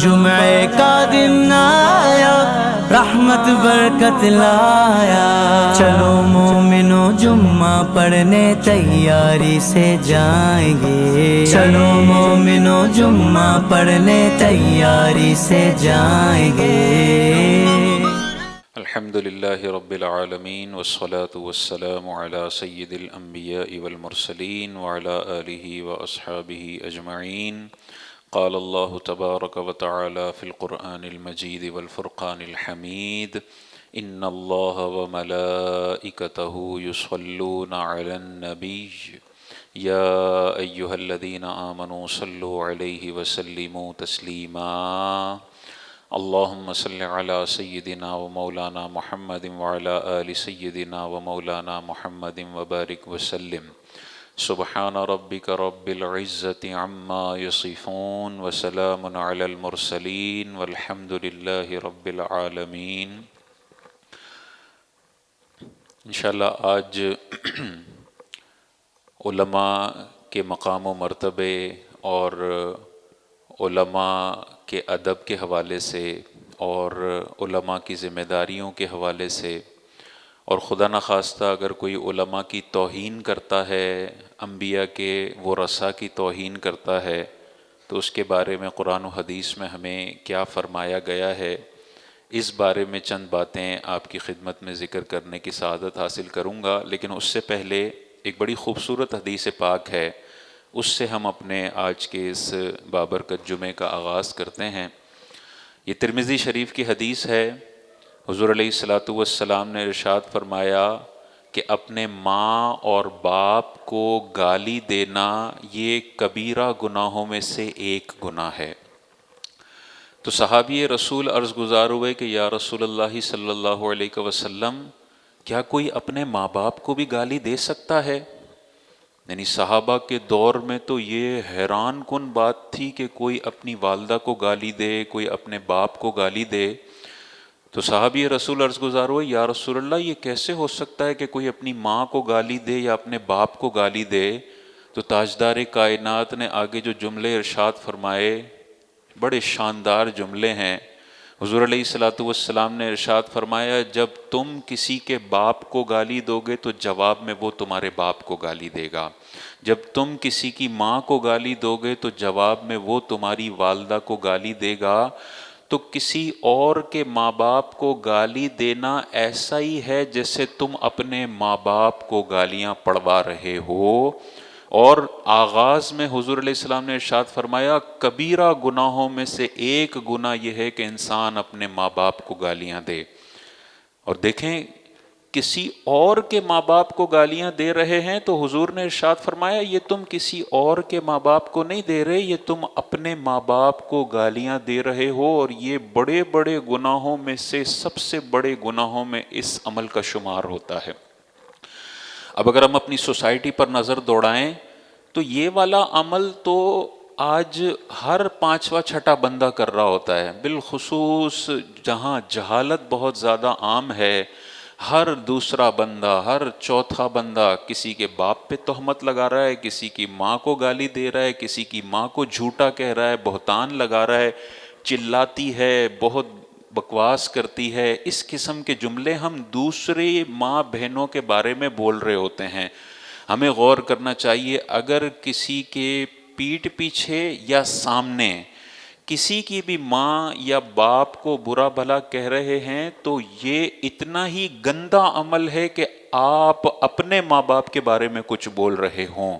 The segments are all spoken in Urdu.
جمعے کا دن آیا، رحمت برکت لایا، چلو مومنو جمعہ پڑھنے تیاری سے جائیں گے، چلو مومنو جمعہ پڑھنے تیاری سے جائیں گے۔ الحمد للہ رب العالمین والصلاة والسلام علی سید الانبیاء والمرسلین وعلی آلہ واصحابہ اجمعین۔ قال اللہ تبارک وتعالی فی القرآن المجید والفرقان الحمید، ان اللہ وملائکتہ یصلون علی النبی یا ایہا الذین آمنوا صلوا علیہ وسلموا تسلیما۔ اللہم صل علی سیدنا و مولانا محمد وعلی آل سیدنا و مولانا محمد وبارک وسلم۔ سبحان ربک رب العزة عما یصفون وسلام علی المرسلین والحمد للہ رب العالمین۔ انشاءاللہ آج علماء کے مقام و مرتبے اور علماء کے ادب کے حوالے سے اور علماء کی ذمہ داریوں کے حوالے سے، اور خدا نخواستہ اگر کوئی علماء کی توہین کرتا ہے، انبیاء کے ورثاء کی توہین کرتا ہے، تو اس کے بارے میں قرآن و حدیث میں ہمیں کیا فرمایا گیا ہے، اس بارے میں چند باتیں آپ کی خدمت میں ذکر کرنے کی سعادت حاصل کروں گا۔ لیکن اس سے پہلے ایک بڑی خوبصورت حدیث پاک ہے، اس سے ہم اپنے آج کے اس بابرکت جمعے کا آغاز کرتے ہیں۔ یہ ترمذی شریف کی حدیث ہے۔ حضور علیہ الصلاۃ والسلام نے ارشاد فرمایا کہ اپنے ماں اور باپ کو گالی دینا یہ کبیرہ گناہوں میں سے ایک گناہ ہے۔ تو صحابی رسول عرض گزار ہوئے کہ یا رسول اللہ صلی اللہ علیہ وسلم، کیا کوئی اپنے ماں باپ کو بھی گالی دے سکتا ہے؟ یعنی صحابہ کے دور میں تو یہ حیران کن بات تھی کہ کوئی اپنی والدہ کو گالی دے، کوئی اپنے باپ کو گالی دے۔ تو صحابی رسول عرض گزار ہوئے یا رسول اللہ، یہ کیسے ہو سکتا ہے کہ کوئی اپنی ماں کو گالی دے یا اپنے باپ کو گالی دے؟ تو تاجدار کائنات نے آگے جو جملے ارشاد فرمائے، بڑے شاندار جملے ہیں۔ حضور علیہ الصلاۃ والسلام نے ارشاد فرمایا، جب تم کسی کے باپ کو گالی دو گے تو جواب میں وہ تمہارے باپ کو گالی دے گا، جب تم کسی کی ماں کو گالی دو گے تو جواب میں وہ تمہاری والدہ کو گالی دے گا۔ تو کسی اور کے ماں باپ کو گالی دینا ایسا ہی ہے جیسے تم اپنے ماں باپ کو گالیاں پڑوا رہے ہو۔ اور آغاز میں حضور علیہ السلام نے ارشاد فرمایا، کبیرہ گناہوں میں سے ایک گناہ یہ ہے کہ انسان اپنے ماں باپ کو گالیاں دے۔ اور دیکھیں، کسی اور کے ماں باپ کو گالیاں دے رہے ہیں تو حضور نے ارشاد فرمایا یہ تم کسی اور کے ماں باپ کو نہیں دے رہے، یہ تم اپنے ماں باپ کو گالیاں دے رہے ہو۔ اور یہ بڑے بڑے گناہوں میں سے سب سے بڑے گناہوں میں اس عمل کا شمار ہوتا ہے۔ اب اگر ہم اپنی سوسائٹی پر نظر دوڑائیں تو یہ والا عمل تو آج ہر پانچواں چھٹا بندہ کر رہا ہوتا ہے، بالخصوص جہاں جہالت بہت زیادہ عام ہے۔ ہر دوسرا بندہ، ہر چوتھا بندہ کسی کے باپ پہ تہمت لگا رہا ہے، کسی کی ماں کو گالی دے رہا ہے، کسی کی ماں کو جھوٹا کہہ رہا ہے، بہتان لگا رہا ہے، چلاتی ہے، بہت بکواس کرتی ہے۔ اس قسم کے جملے ہم دوسری ماں بہنوں کے بارے میں بول رہے ہوتے ہیں۔ ہمیں غور کرنا چاہیے، اگر کسی کے پیٹھ پیچھے یا سامنے کسی کی بھی ماں یا باپ کو برا بھلا کہہ رہے ہیں تو یہ اتنا ہی گندا عمل ہے کہ آپ اپنے ماں باپ کے بارے میں کچھ بول رہے ہوں۔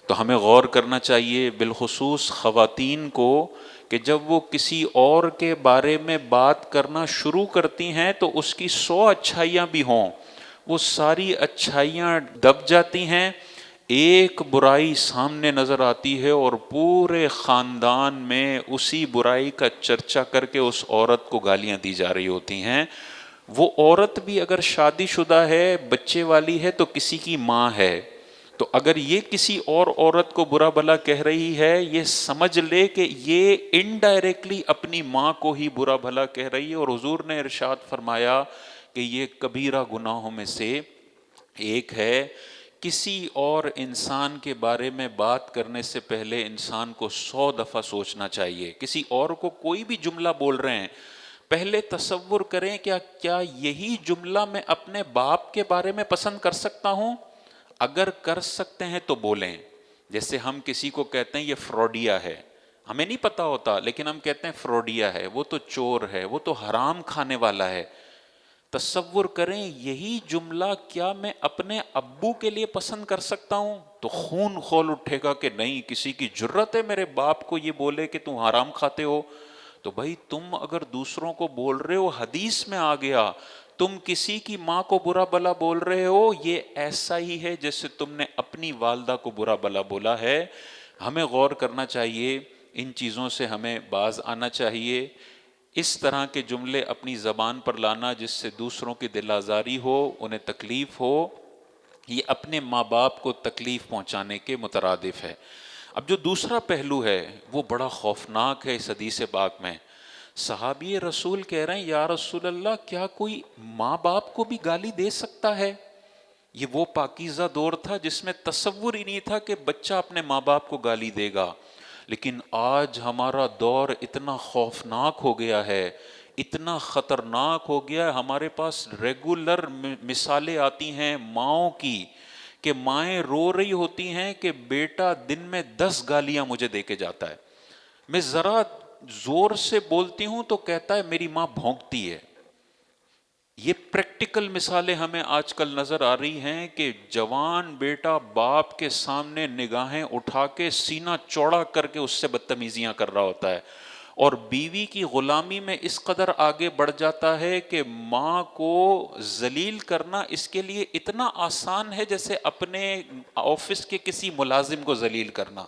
تو ہمیں غور کرنا چاہیے، بالخصوص خواتین کو، کہ جب وہ کسی اور کے بارے میں بات کرنا شروع کرتی ہیں تو اس کی 100 اچھائیاں بھی ہوں، وہ ساری اچھائیاں دب جاتی ہیں، ایک برائی سامنے نظر آتی ہے اور پورے خاندان میں اسی برائی کا چرچا کر کے اس عورت کو گالیاں دی جا رہی ہوتی ہیں۔ وہ عورت بھی اگر شادی شدہ ہے، بچے والی ہے، تو کسی کی ماں ہے۔ تو اگر یہ کسی اور عورت کو برا بھلا کہہ رہی ہے، یہ سمجھ لے کہ یہ انڈائریکٹلی اپنی ماں کو ہی برا بھلا کہہ رہی ہے۔ اور حضور نے ارشاد فرمایا کہ یہ کبیرہ گناہوں میں سے ایک ہے کسی اور انسان کے بارے میں بات کرنے سے پہلے انسان کو 100 دفعہ سوچنا چاہیے. کسی اور کو کوئی بھی جملہ بول رہے ہیں، پہلے تصور کریں کیا یہی جملہ میں اپنے باپ کے بارے میں پسند کر سکتا ہوں؟ اگر کر سکتے ہیں تو بولیں. جیسے ہم کسی کو کہتے ہیں یہ فراڈیا ہے، ہمیں نہیں پتا ہوتا لیکن ہم کہتے ہیں فراڈیا ہے، وہ تو چور ہے، وہ تو حرام کھانے والا ہے. تصور کریں یہی جملہ کیا میں اپنے ابو کے لیے پسند کر سکتا ہوں؟ تو خون کھول اٹھے گا کہ نہیں، کسی کی جرت ہے میرے باپ کو یہ بولے کہ تم حرام کھاتے ہو؟ تو بھائی تم اگر دوسروں کو بول رہے ہو، حدیث میں آ گیا، تم کسی کی ماں کو برا بلا بول رہے ہو، یہ ایسا ہی ہے جیسے تم نے اپنی والدہ کو برا بلا بولا ہے. ہمیں غور کرنا چاہیے، ان چیزوں سے ہمیں باز آنا چاہیے. اس طرح کے جملے اپنی زبان پر لانا جس سے دوسروں کی دل آزاری ہو، انہیں تکلیف ہو، یہ اپنے ماں باپ کو تکلیف پہنچانے کے مترادف ہے. اب جو دوسرا پہلو ہے وہ بڑا خوفناک ہے اس حدیث پاک میں. صحابی رسول کہہ رہے ہیں یا رسول اللہ، کیا کوئی ماں باپ کو بھی گالی دے سکتا ہے؟ یہ وہ پاکیزہ دور تھا جس میں تصور ہی نہیں تھا کہ بچہ اپنے ماں باپ کو گالی دے گا. لیکن آج ہمارا دور اتنا خوفناک ہو گیا ہے، اتنا خطرناک ہو گیا ہے، ہمارے پاس ریگولر مثالیں آتی ہیں ماؤں کی کہ مائیں رو رہی ہوتی ہیں کہ بیٹا دن میں 10 گالیاں مجھے دے کے جاتا ہے، میں ذرا زور سے بولتی ہوں تو کہتا ہے میری ماں بھونکتی ہے. یہ پریکٹیکل مثالیں ہمیں آج کل نظر آ رہی ہیں کہ جوان بیٹا باپ کے سامنے نگاہیں اٹھا کے سینہ چوڑا کر کے اس سے بدتمیزیاں کر رہا ہوتا ہے، اور بیوی کی غلامی میں اس قدر آگے بڑھ جاتا ہے کہ ماں کو ذلیل کرنا اس کے لیے اتنا آسان ہے جیسے اپنے آفس کے کسی ملازم کو ذلیل کرنا.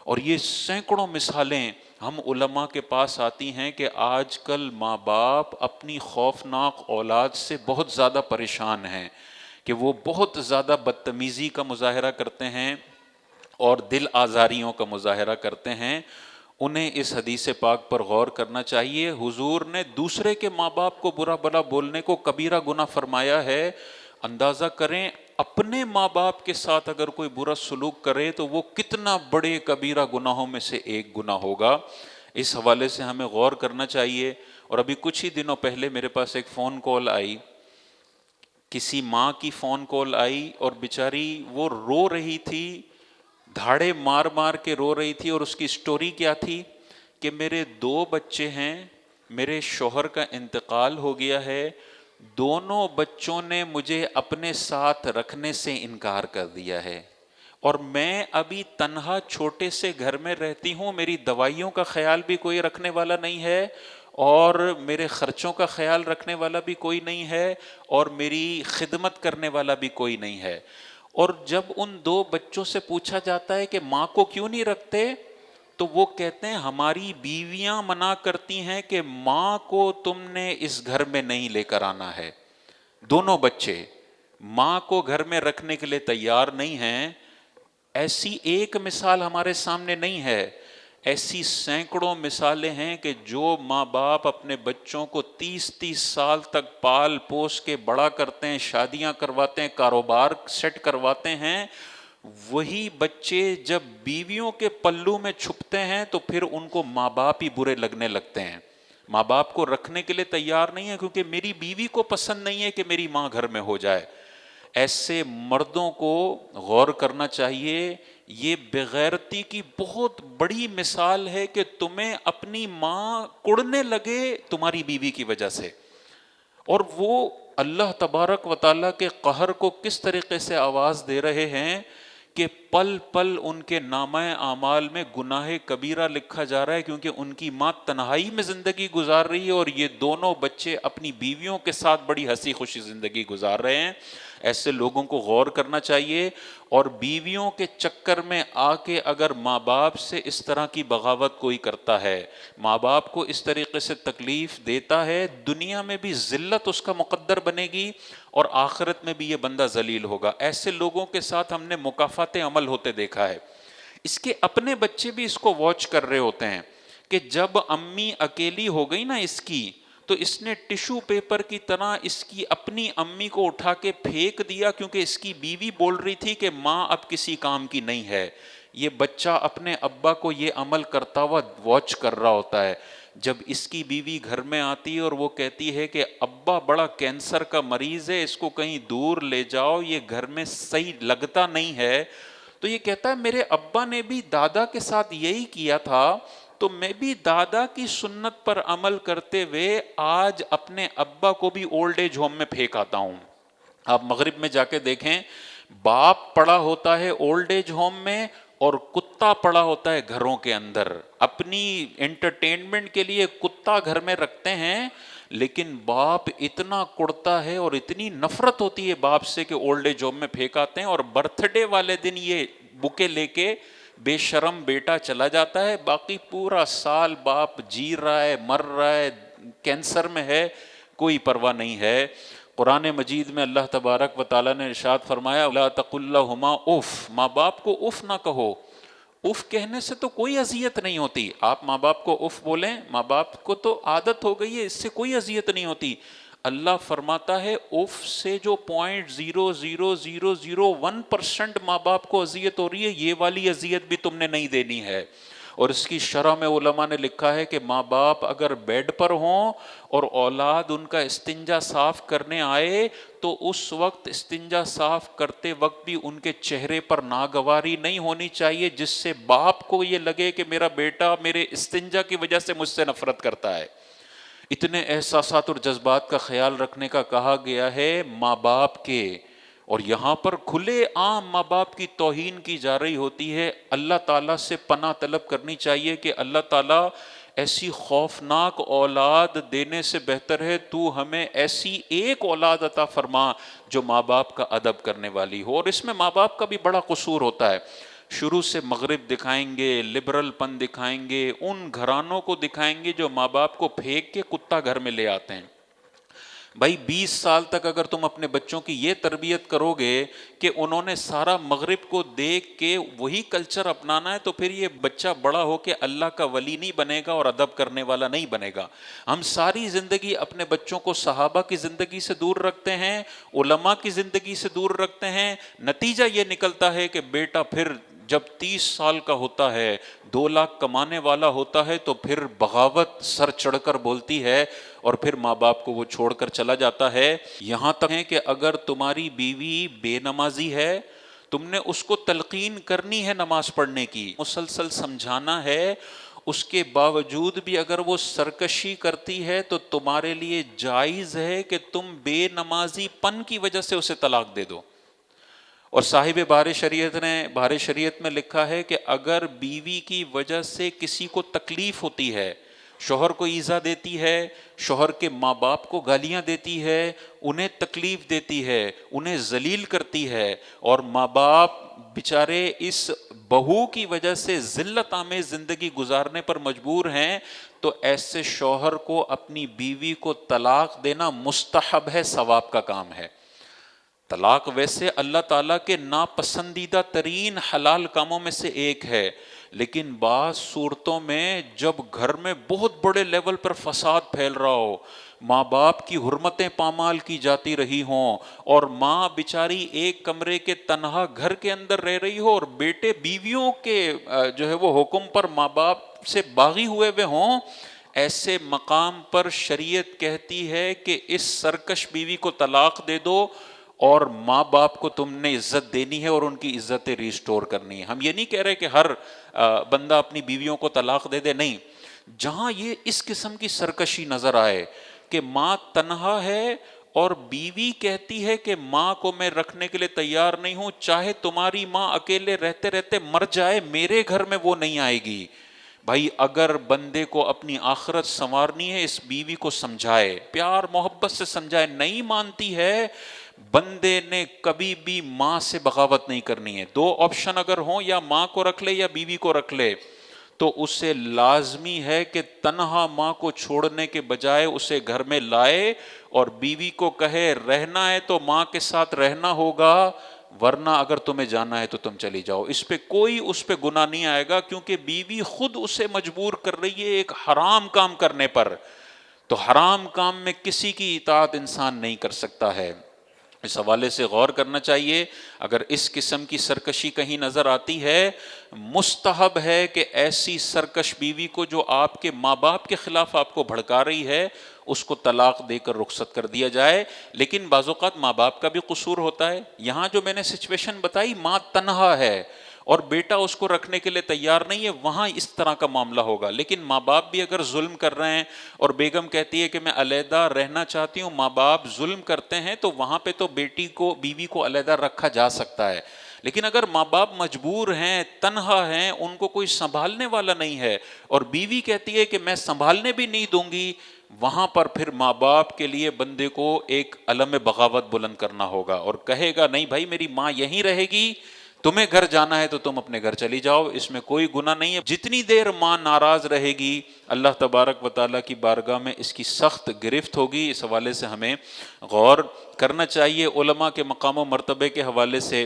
اور یہ سینکڑوں مثالیں ہم علماء کے پاس آتی ہیں کہ آج کل ماں باپ اپنی خوفناک اولاد سے بہت زیادہ پریشان ہیں کہ وہ بہت زیادہ بدتمیزی کا مظاہرہ کرتے ہیں اور دل آزاریوں کا مظاہرہ کرتے ہیں. انہیں اس حدیث پاک پر غور کرنا چاہیے. حضور نے دوسرے کے ماں باپ کو برا بھلا بولنے کو کبیرہ گناہ فرمایا ہے. اندازہ کریں اپنے ماں باپ کے ساتھ اگر کوئی برا سلوک کرے تو وہ کتنا بڑے کبیرہ گناہوں میں سے ایک گناہ ہوگا. اس حوالے سے ہمیں غور کرنا چاہیے. اور ابھی کچھ ہی دنوں پہلے میرے پاس ایک فون کال آئی، کسی ماں کی فون کال آئی اور بیچاری وہ رو رہی تھی، دھاڑے مار مار کے رو رہی تھی. اور اس کی سٹوری کیا تھی کہ میرے 2 بچے ہیں، میرے شوہر کا انتقال ہو گیا ہے، دونوں بچوں نے مجھے اپنے ساتھ رکھنے سے انکار کر دیا ہے، اور میں ابھی تنہا چھوٹے سے گھر میں رہتی ہوں، میری دوائیوں کا خیال بھی کوئی رکھنے والا نہیں ہے، اور میرے خرچوں کا خیال رکھنے والا بھی کوئی نہیں ہے، اور میری خدمت کرنے والا بھی کوئی نہیں ہے. اور جب ان 2 بچوں سے پوچھا جاتا ہے کہ ماں کو کیوں نہیں رکھتے، تو وہ کہتے ہیں ہماری بیویاں منع کرتی ہیں کہ ماں کو تم نے اس گھر میں نہیں لے کر آنا ہے. دونوں بچے ماں کو گھر میں رکھنے کے لیے تیار نہیں ہیں. ایسی ایک مثال ہمارے سامنے نہیں ہے، ایسی سینکڑوں مثالیں ہیں کہ جو ماں باپ اپنے بچوں کو 30 سال تک پال پوس کے بڑا کرتے ہیں، شادیاں کرواتے ہیں، کاروبار سیٹ کرواتے ہیں، وہی بچے جب بیویوں کے پلو میں چھپتے ہیں تو پھر ان کو ماں باپ ہی برے لگنے لگتے ہیں. ماں باپ کو رکھنے کے لیے تیار نہیں ہے کیونکہ میری بیوی کو پسند نہیں ہے کہ میری ماں گھر میں ہو جائے. ایسے مردوں کو غور کرنا چاہیے. یہ بغیرتی کی بہت بڑی مثال ہے کہ تمہیں اپنی ماں کڑنے لگے تمہاری بیوی کی وجہ سے، اور وہ اللہ تبارک و تعالیٰ کے قہر کو کس طریقے سے آواز دے رہے ہیں کہ پل پل ان کے نامہ اعمال میں گناہ کبیرہ لکھا جا رہا ہے، کیونکہ ان کی ماں تنہائی میں زندگی گزار رہی ہے اور یہ دونوں بچے اپنی بیویوں کے ساتھ بڑی ہنسی خوشی زندگی گزار رہے ہیں. ایسے لوگوں کو غور کرنا چاہیے. اور بیویوں کے چکر میں آ کے اگر ماں باپ سے اس طرح کی بغاوت کوئی کرتا ہے، ماں باپ کو اس طریقے سے تکلیف دیتا ہے، دنیا میں بھی ذلت اس کا مقدر بنے گی اور آخرت میں بھی یہ بندہ ذلیل ہوگا. ایسے لوگوں کے ساتھ ہم نے مکافات عمل ہوتے دیکھا ہے. اس کے اپنے بچے بھی اس کو واچ کر رہے ہوتے ہیں کہ جب امی اکیلی ہو گئی نا اس کی، تو اس نے ٹشو پیپر کی طرح اس کی اپنی امی کو اٹھا کے پھینک دیا، کیونکہ اس کی بیوی بول رہی تھی کہ ماں اب کسی کام کی نہیں ہے۔ یہ بچہ اپنے ابا کو یہ عمل کرتا ہوا واچ کر رہا ہوتا ہے۔ جب اس کی بیوی گھر میں آتی ہے اور وہ کہتی ہے کہ ابا بڑا کینسر کا مریض ہے، اس کو کہیں دور لے جاؤ، یہ گھر میں صحیح لگتا نہیں ہے، تو یہ کہتا ہے میرے ابا نے بھی دادا کے ساتھ یہی کیا تھا، تو میں بھی دادا کی سنت پر عمل کرتے ہوئے آج اپنے ابا کو بھی اولڈ ایج ہوم میں پھینک آتا ہوں۔ آپ مغرب میں جا کے دیکھیں، باپ پڑا ہوتا ہے اولڈ ایج ہوم میں اور کتا پڑا ہوتا ہے گھروں کے اندر۔ اپنی انٹرٹینمنٹ کے لیے کتا گھر میں رکھتے ہیں، لیکن باپ اتنا کڑتا ہے اور اتنی نفرت ہوتی ہے باپ سے کہ اولڈ ایج ہوم میں پھینک آتے ہیں، اور برتھ ڈے والے دن یہ بکے لے کے بے شرم بیٹا چلا جاتا ہے، باقی پورا سال باپ جی رہا ہے، مر رہا ہے، کینسر میں ہے، کوئی پرواہ نہیں ہے۔ قرآن مجید میں اللہ تبارک و تعالیٰ نے ارشاد فرمایا لا تقل لہما اف، ماں باپ کو اف نہ کہو۔ اف کہنے سے تو کوئی اذیت نہیں ہوتی، آپ ماں باپ کو اف بولیں، ماں باپ کو تو عادت ہو گئی ہے، اس سے کوئی اذیت نہیں ہوتی۔ اللہ فرماتا ہے اف سے جو 0.0001% ماں باپ کو اذیت ہو رہی ہے، یہ والی اذیت بھی تم نے نہیں دینی ہے۔ اور اس کی شرح میں علماء نے لکھا ہے کہ ماں باپ اگر بیڈ پر ہوں اور اولاد ان کا استنجا صاف کرنے آئے تو اس وقت استنجا صاف کرتے وقت بھی ان کے چہرے پر ناگواری نہیں ہونی چاہیے، جس سے باپ کو یہ لگے کہ میرا بیٹا میرے استنجا کی وجہ سے مجھ سے نفرت کرتا ہے۔ اتنے احساسات اور جذبات کا خیال رکھنے کا کہا گیا ہے ماں باپ کے، اور یہاں پر کھلے عام ماں باپ کی توہین کی جا رہی ہوتی ہے۔ اللہ تعالیٰ سے پناہ طلب کرنی چاہیے کہ اللہ تعالیٰ ایسی خوفناک اولاد دینے سے بہتر ہے تو ہمیں ایسی ایک اولاد عطا فرما جو ماں باپ کا ادب کرنے والی ہو۔ اور اس میں ماں باپ کا بھی بڑا قصور ہوتا ہے، شروع سے مغرب دکھائیں گے، لبرل پن دکھائیں گے، ان گھرانوں کو دکھائیں گے جو ماں باپ کو پھینک کے کتا گھر میں لے آتے ہیں۔ بھائی 20 سال تک اگر تم اپنے بچوں کی یہ تربیت کرو گے کہ انہوں نے سارا مغرب کو دیکھ کے وہی کلچر اپنانا ہے، تو پھر یہ بچہ بڑا ہو کے اللہ کا ولی نہیں بنے گا اور ادب کرنے والا نہیں بنے گا۔ ہم ساری زندگی اپنے بچوں کو صحابہ کی زندگی سے دور رکھتے ہیں، علماء کی زندگی سے دور رکھتے ہیں، نتیجہ یہ نکلتا ہے کہ بیٹا پھر جب 30 سال کا ہوتا ہے، 2 لاکھ کمانے والا ہوتا ہے، تو پھر بغاوت سر چڑھ کر بولتی ہے اور پھر ماں باپ کو وہ چھوڑ کر چلا جاتا ہے۔ یہاں تک ہے کہ اگر تمہاری بیوی بے نمازی ہے، تم نے اس کو تلقین کرنی ہے نماز پڑھنے کی، مسلسل سمجھانا ہے، اس کے باوجود بھی اگر وہ سرکشی کرتی ہے تو تمہارے لیے جائز ہے کہ تم بے نمازی پن کی وجہ سے اسے طلاق دے دو۔ اور صاحب بار شریعت نے بار شریعت میں لکھا ہے کہ اگر بیوی کی وجہ سے کسی کو تکلیف ہوتی ہے، شوہر کو ایذا دیتی ہے، شوہر کے ماں باپ کو گالیاں دیتی ہے، انہیں تکلیف دیتی ہے، انہیں ذلیل کرتی ہے، اور ماں باپ بیچارے اس بہو کی وجہ سے ذلت آمیز زندگی گزارنے پر مجبور ہیں، تو ایسے شوہر کو اپنی بیوی کو طلاق دینا مستحب ہے، ثواب کا کام ہے۔ طلاق ویسے اللہ تعالیٰ کے ناپسندیدہ ترین حلال کاموں میں سے ایک ہے، لیکن بعض صورتوں میں جب گھر میں بہت بڑے لیول پر فساد پھیل رہا ہو، ماں باپ کی حرمتیں پامال کی جاتی رہی ہوں، اور ماں بیچاری ایک کمرے کے تنہا گھر کے اندر رہ رہی ہو، اور بیٹے بیویوں کے جو ہے وہ حکم پر ماں باپ سے باغی ہوئے ہوں، ایسے مقام پر شریعت کہتی ہے کہ اس سرکش بیوی کو طلاق دے دو، اور ماں باپ کو تم نے عزت دینی ہے اور ان کی عزتیں ریسٹور کرنی ہے۔ ہم یہ نہیں کہہ رہے کہ ہر بندہ اپنی بیویوں کو طلاق دے دے، نہیں، جہاں یہ اس قسم کی سرکشی نظر آئے کہ ماں تنہا ہے اور بیوی کہتی ہے کہ ماں کو میں رکھنے کے لیے تیار نہیں ہوں، چاہے تمہاری ماں اکیلے رہتے رہتے مر جائے، میرے گھر میں وہ نہیں آئے گی۔ بھائی اگر بندے کو اپنی آخرت سنوارنی ہے، اس بیوی کو سمجھائے، پیار محبت سے سمجھائے، نہیں مانتی ہے، بندے نے کبھی بھی ماں سے بغاوت نہیں کرنی ہے۔ 2 آپشن اگر ہوں، یا ماں کو رکھ لے یا بیوی کو رکھ لے، تو اسے لازمی ہے کہ تنہا ماں کو چھوڑنے کے بجائے اسے گھر میں لائے، اور بیوی کو کہے رہنا ہے تو ماں کے ساتھ رہنا ہوگا، ورنہ اگر تمہیں جانا ہے تو تم چلی جاؤ۔ اس پہ کوئی اس پہ گناہ نہیں آئے گا، کیونکہ بیوی خود اسے مجبور کر رہی ہے ایک حرام کام کرنے پر۔ تو حرام کام میں کسی کی اطاعت انسان نہیں کر سکتا ہے۔ اس حوالے سے غور کرنا چاہیے، اگر اس قسم کی سرکشی کہیں نظر آتی ہے، مستحب ہے کہ ایسی سرکش بیوی کو جو آپ کے ماں باپ کے خلاف آپ کو بھڑکا رہی ہے، اس کو طلاق دے کر رخصت کر دیا جائے۔ لیکن بعض اوقات ماں باپ کا بھی قصور ہوتا ہے۔ یہاں جو میں نے سچویشن بتائی، ماں تنہا ہے اور بیٹا اس کو رکھنے کے لیے تیار نہیں ہے، وہاں اس طرح کا معاملہ ہوگا۔ لیکن ماں باپ بھی اگر ظلم کر رہے ہیں اور بیگم کہتی ہے کہ میں علیحدہ رہنا چاہتی ہوں، ماں باپ ظلم کرتے ہیں، تو وہاں پہ تو بیوی کو علیحدہ رکھا جا سکتا ہے۔ لیکن اگر ماں باپ مجبور ہیں، تنہا ہیں، ان کو کوئی سنبھالنے والا نہیں ہے، اور بیوی کہتی ہے کہ میں سنبھالنے بھی نہیں دوں گی، وہاں پر پھر ماں باپ کے لیے بندے کو ایک علم بغاوت بلند کرنا ہوگا، اور کہے گا نہیں بھائی میری ماں یہیں رہے گی، تمہیں گھر جانا ہے تو تم اپنے گھر چلی جاؤ، اس میں کوئی گناہ نہیں ہے۔ جتنی دیر ماں ناراض رہے گی، اللہ تبارک و تعالیٰ کی بارگاہ میں اس کی سخت گرفت ہوگی۔ اس حوالے سے ہمیں غور کرنا چاہیے۔ علماء کے مقام و مرتبے کے حوالے سے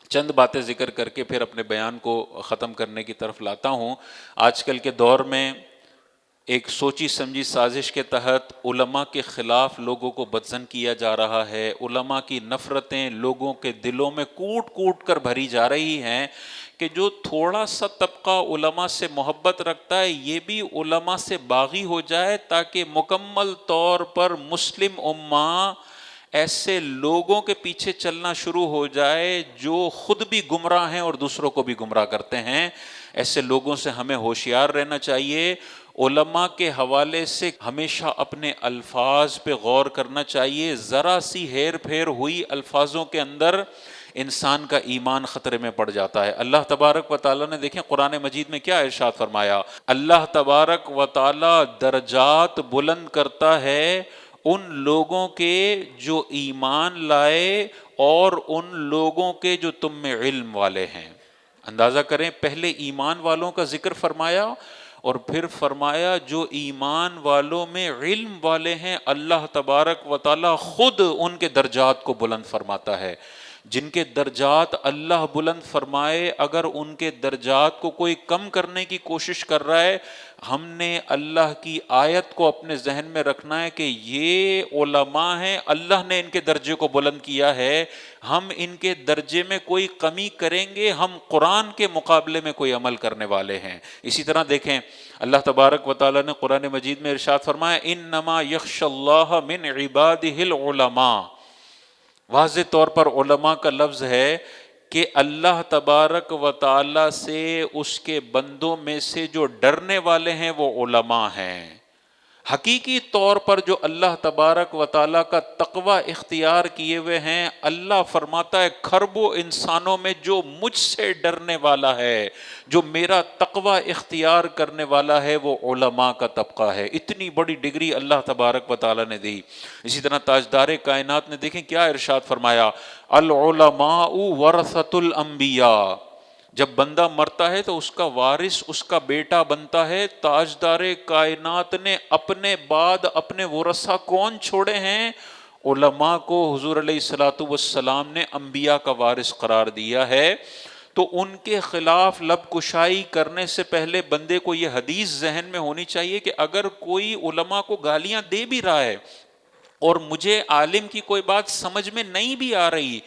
چند باتیں ذکر کر کے پھر اپنے بیان کو ختم کرنے کی طرف لاتا ہوں۔ آج کل کے دور میں ایک سوچی سمجھی سازش کے تحت علماء کے خلاف لوگوں کو بدظن کیا جا رہا ہے، علماء کی نفرتیں لوگوں کے دلوں میں کوٹ کوٹ کر بھری جا رہی ہیں کہ جو تھوڑا سا طبقہ علماء سے محبت رکھتا ہے یہ بھی علماء سے باغی ہو جائے، تاکہ مکمل طور پر مسلم امہ ایسے لوگوں کے پیچھے چلنا شروع ہو جائے جو خود بھی گمراہ ہیں اور دوسروں کو بھی گمراہ کرتے ہیں۔ ایسے لوگوں سے ہمیں ہوشیار رہنا چاہیے۔ علماء کے حوالے سے ہمیشہ اپنے الفاظ پہ غور کرنا چاہیے۔ ذرا سی ہیر پھیر ہوئی الفاظوں کے اندر انسان کا ایمان خطرے میں پڑ جاتا ہے۔ اللہ تبارک و تعالیٰ نے دیکھیں قرآن مجید میں کیا ارشاد فرمایا، اللہ تبارک و تعالیٰ درجات بلند کرتا ہے ان لوگوں کے جو ایمان لائے اور ان لوگوں کے جو تم میں علم والے ہیں۔ اندازہ کریں، پہلے ایمان والوں کا ذکر فرمایا اور پھر فرمایا جو ایمان والوں میں علم والے ہیں، اللہ تبارک و تعالیٰ خود ان کے درجات کو بلند فرماتا ہے۔ جن کے درجات اللہ بلند فرمائے، اگر ان کے درجات کو کوئی کم کرنے کی کوشش کر رہا ہے، ہم نے اللہ کی آیت کو اپنے ذہن میں رکھنا ہے کہ یہ علماء ہیں، اللہ نے ان کے درجے کو بلند کیا ہے، ہم ان کے درجے میں کوئی کمی کریں گے، ہم قرآن کے مقابلے میں کوئی عمل کرنے والے ہیں۔ اسی طرح دیکھیں اللہ تبارک و تعالیٰ نے قرآن مجید میں ارشاد فرمایا انما یخشی اللہ من عبادہ العلماء۔ واضح طور پر علماء کا لفظ ہے کہ اللہ تبارک و تعالیٰ سے اس کے بندوں میں سے جو ڈرنے والے ہیں وہ علماء ہیں۔ حقیقی طور پر جو اللہ تبارک و تعالیٰ کا تقوی اختیار کیے ہوئے ہیں، اللہ فرماتا ہے کھربوں انسانوں میں جو مجھ سے ڈرنے والا ہے، جو میرا تقوی اختیار کرنے والا ہے، وہ علماء کا طبقہ ہے۔ اتنی بڑی ڈگری اللہ تبارک و تعالیٰ نے دی۔ اسی طرح تاجدار کائنات نے دیکھیں کیا ارشاد فرمایا، العلماء ورثۃ الانبیاء۔ جب بندہ مرتا ہے تو اس کا وارث اس کا بیٹا بنتا ہے۔ تاجدار کائنات نے اپنے بعد اپنے ورثہ کون چھوڑے ہیں؟ علماء کو حضور علیہ الصلوۃ والسلام نے انبیاء کا وارث قرار دیا ہے۔ تو ان کے خلاف لب کشائی کرنے سے پہلے بندے کو یہ حدیث ذہن میں ہونی چاہیے کہ اگر کوئی علماء کو گالیاں دے بھی رہا ہے اور مجھے عالم کی کوئی بات سمجھ میں نہیں بھی آ رہی،